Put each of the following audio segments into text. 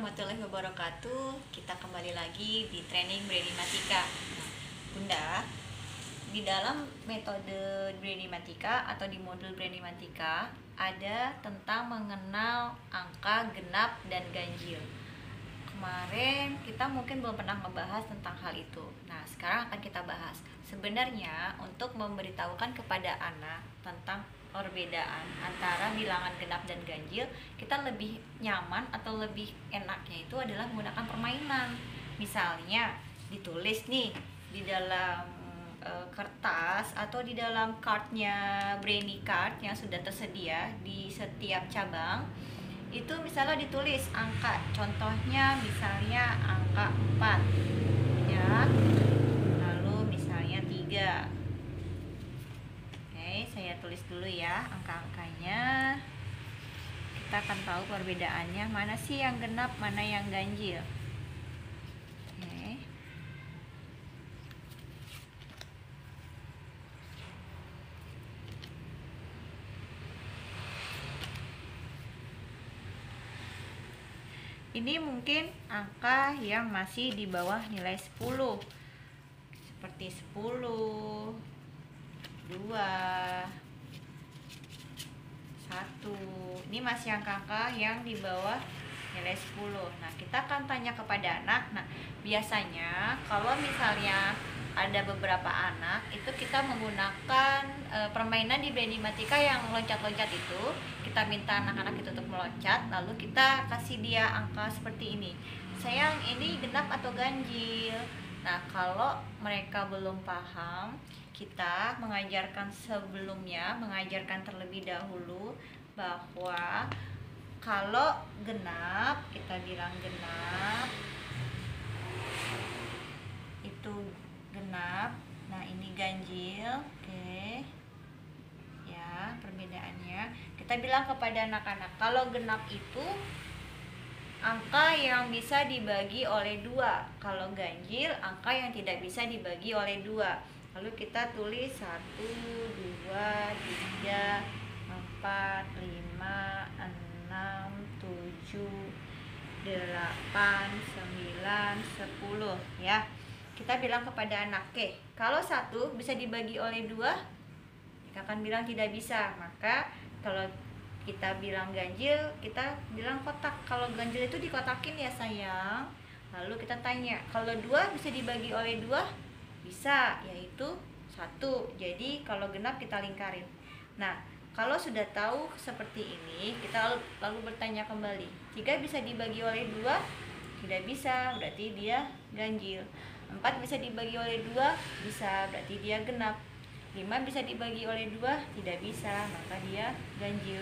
warahmatullahi wabarakatuh. Kita kembali lagi di training Brainimatika. Nah, Bunda, di dalam metode Brainimatika atau di modul Brainimatika ada tentang mengenal angka genap dan ganjil. Kemarin kita mungkin belum pernah membahas tentang hal itu. Nah, sekarang akan kita bahas. Sebenarnya untuk memberitahukan kepada anak tentang perbedaan antara bilangan genap dan ganjil, kita lebih nyaman atau lebih enaknya itu adalah menggunakan permainan. Misalnya ditulis nih di dalam kertas atau di dalam cardnya Brainy Card yang sudah tersedia di setiap cabang. Itu misalnya ditulis angka, contohnya misalnya angka 4 ya, lalu misalnya 3. Oke, saya tulis dulu ya angka-angkanya. Kita akan tahu perbedaannya, mana sih yang genap, mana yang ganjil. Oke. Ini mungkin angka yang masih di bawah nilai 10. Seperti 10, 2, 1. Ini masih angka-angka yang di bawah nilai 10. Nah, kita akan tanya kepada anak. Nah, biasanya kalau misalnya ada beberapa anak itu kita menggunakan permainan di Brainimatika yang loncat-loncat itu. Kita minta anak-anak itu untuk meloncat, lalu kita kasih dia angka seperti ini. Sayang, ini genap atau ganjil? Nah, kalau mereka belum paham, kita mengajarkan sebelumnya, mengajarkan terlebih dahulu bahwa kalau genap, kita bilang genap, itu genap. Nah, ini ganjil. Oke. Ya, perbedaannya. Kita bilang kepada anak-anak, kalau genap itu angka yang bisa dibagi oleh 2. Kalau ganjil, angka yang tidak bisa dibagi oleh 2. Lalu kita tulis 1, 2, 3, 4, 5, 6, 7, 8, 9, 10 ya. Kita bilang kepada anak, oke, kalau 1 bisa dibagi oleh 2, kita akan bilang tidak bisa. Maka kalau kita bilang ganjil, kita bilang kotak. Kalau ganjil itu dikotakin ya sayang. Lalu kita tanya, kalau 2 bisa dibagi oleh 2? Bisa, yaitu 1. Jadi kalau genap kita lingkarin. Nah, kalau sudah tahu seperti ini, kita lalu bertanya kembali. 3 bisa dibagi oleh 2? Tidak bisa, berarti dia ganjil. 4 bisa dibagi oleh 2? Bisa, berarti dia genap. 5 bisa dibagi oleh 2? Tidak bisa, maka dia ganjil.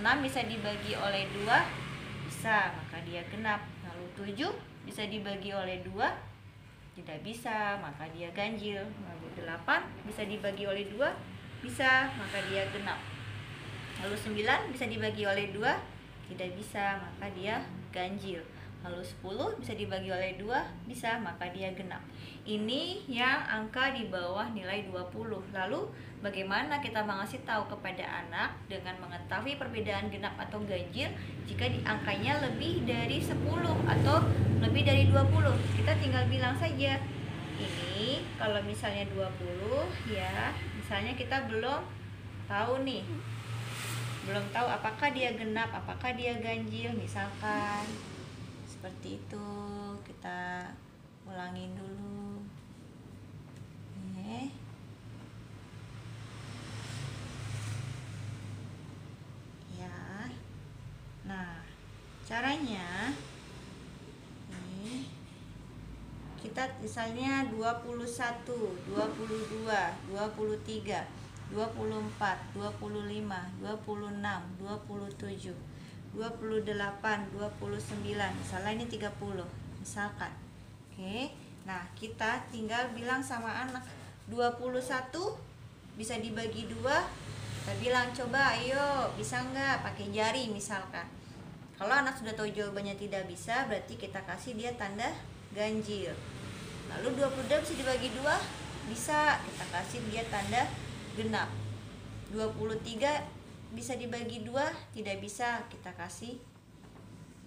6 bisa dibagi oleh 2? Bisa, maka dia genap. Lalu 7 bisa dibagi oleh 2? Tidak bisa, maka dia ganjil. Lalu 8 bisa dibagi oleh 2? Bisa, maka dia genap. Lalu 9 bisa dibagi oleh 2? Tidak bisa, maka dia ganjil. Lalu 10 bisa dibagi oleh 2? Bisa, maka dia genap. Ini yang angka di bawah nilai 20. Lalu bagaimana kita mengasih tahu kepada anak dengan mengetahui perbedaan genap atau ganjil jika angkanya lebih dari 10 atau lebih dari 20? Kita tinggal bilang saja, ini kalau misalnya 20 ya, misalnya kita belum tahu nih, belum tahu apakah dia genap, apakah dia ganjil, misalkan seperti itu. Kita ulangin dulu. Ya. Nah, caranya ini kita misalnya 21, 22, 23, 24, 25, 26, 27, 28, 29, misalnya ini 30 misalkan. Oke. Nah, kita tinggal bilang sama anak, 21 bisa dibagi 2. Kita bilang, coba ayo, bisa nggak pakai jari misalkan. Kalau anak sudah tahu jawabannya tidak bisa, berarti kita kasih dia tanda ganjil. Lalu 22 bisa dibagi 2? Bisa, kita kasih dia tanda genap. 23 bisa dibagi 2? Tidak bisa, kita kasih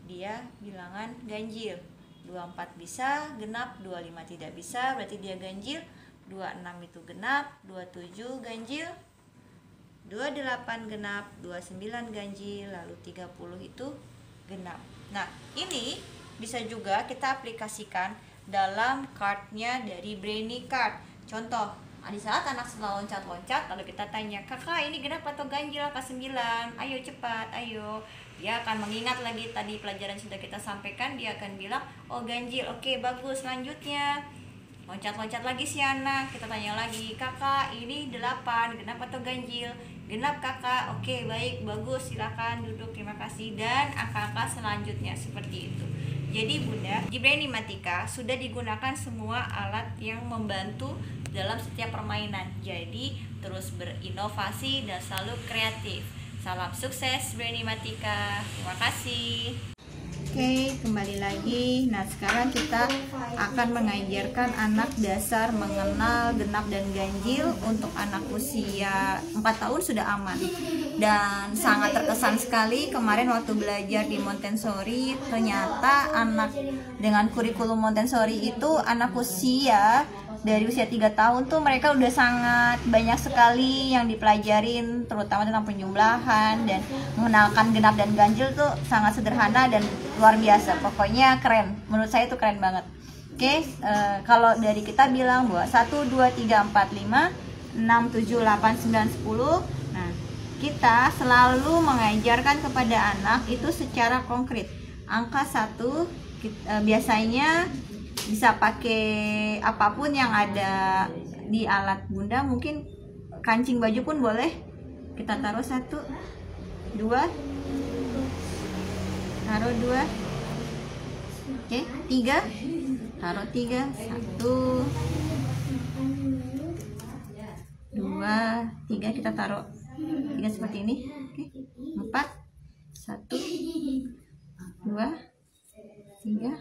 dia bilangan ganjil. 24 bisa, genap. 25 tidak bisa, berarti dia ganjil. 26 itu genap, 27 ganjil, 28 genap, 29 ganjil, lalu 30 itu genap. Nah, ini bisa juga kita aplikasikan dalam cardnya dari Brainy Card. Contoh, di saat anak sedang loncat-loncat, lalu kita tanya, kakak ini genap atau ganjil angka 9? Ayo cepat, ayo. Dia akan mengingat lagi tadi pelajaran sudah kita sampaikan, dia akan bilang, oh ganjil, oke bagus, selanjutnya. Loncat-loncat lagi si anak, kita tanya lagi, kakak ini 8, genap atau ganjil? Genap kakak, oke baik, bagus, silakan duduk, terima kasih. Dan angka-angka selanjutnya seperti itu. Jadi Bunda, di Brainy Matika sudah digunakan semua alat yang membantu dalam setiap permainan. Jadi terus berinovasi dan selalu kreatif. Salam sukses Brainy Matika, terima kasih. Oke, kembali lagi. Nah, sekarang kita akan mengajarkan anak dasar mengenal genap dan ganjil. Untuk anak usia 4 tahun sudah aman. Dan sangat terkesan sekali kemarin waktu belajar di Montessori, ternyata anak dengan kurikulum Montessori itu anak usia dari usia 3 tahun tuh mereka udah sangat banyak sekali yang dipelajarin, terutama tentang penjumlahan dan mengenalkan genap dan ganjil tuh sangat sederhana dan luar biasa. Pokoknya keren, menurut saya itu keren banget. Oke, kalau dari kita bilang bahwa 1, 2, 3, 4, 5, 6, 7, 8, 9, 10. Nah, kita selalu mengajarkan kepada anak itu secara konkret. Angka 1 biasanya bisa pakai apapun yang ada di alat Bunda, mungkin kancing baju pun boleh. Kita taruh 1, 2, taruh 2, oke, 3, taruh 3, 1, 2, 3, kita taruh 3 seperti ini, oke, 4, 1, 2, 3,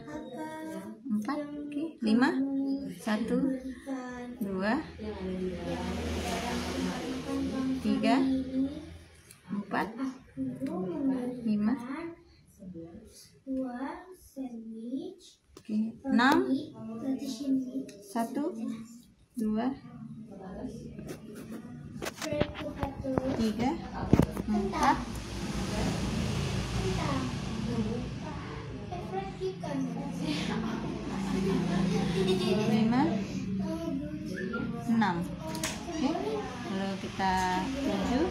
4, oke, 5, 1, 2, 3, 4, 5, oke, 6, 1, 2, 3, 4, 5, 6. Oke, lalu kita 7,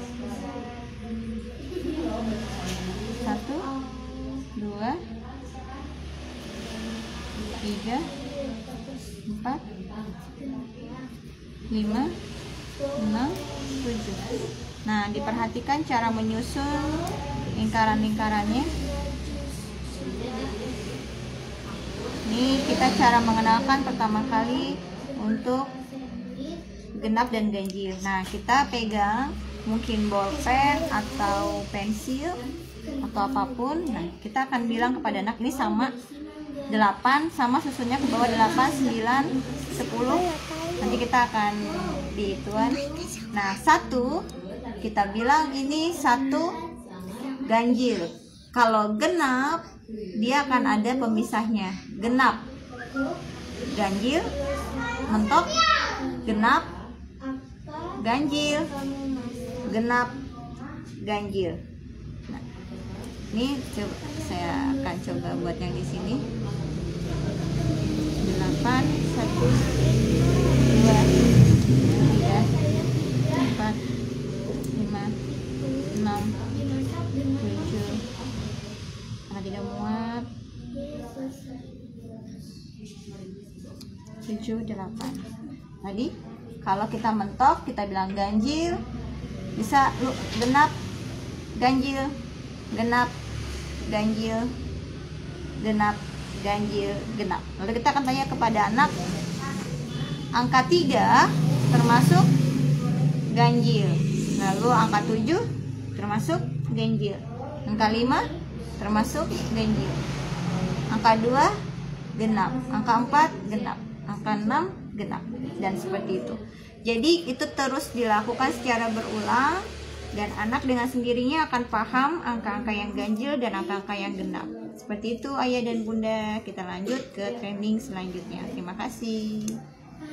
1, 2, 3, 4, 5, 6, 7. Nah, diperhatikan cara menyusun lingkaran-lingkarannya. Ini kita cara mengenalkan pertama kali untuk genap dan ganjil. Nah, kita pegang mungkin bolpen atau pensil atau apapun. Nah, kita akan bilang kepada anak ini sama 8, sama susunnya ke bawah 8, 9, 10. Nanti kita akan dihituan. Nah, 1 kita bilang ini 1 ganjil. Kalau genap dia akan ada pemisahnya. Genap, ganjil, mentok, genap, ganjil, genap, ganjil. Nah, ini coba, saya akan coba buat yang di sini. 8, 1, 2, 3, 4, 5, 6, 7. Karena tidak muat, 7, 8. Tadi kalau kita mentok kita bilang ganjil, bisa genap, ganjil, genap, ganjil, genap, ganjil, genap. Lalu kita akan tanya kepada anak, angka 3 termasuk ganjil, lalu angka 7 termasuk ganjil, angka 5 termasuk ganjil, angka 2 genap, angka 4 genap, angka 6 genap, dan seperti itu. Jadi itu terus dilakukan secara berulang dan anak dengan sendirinya akan paham angka-angka yang ganjil dan angka-angka yang genap. Seperti itu ayah dan bunda, kita lanjut ke training selanjutnya. Terima kasih.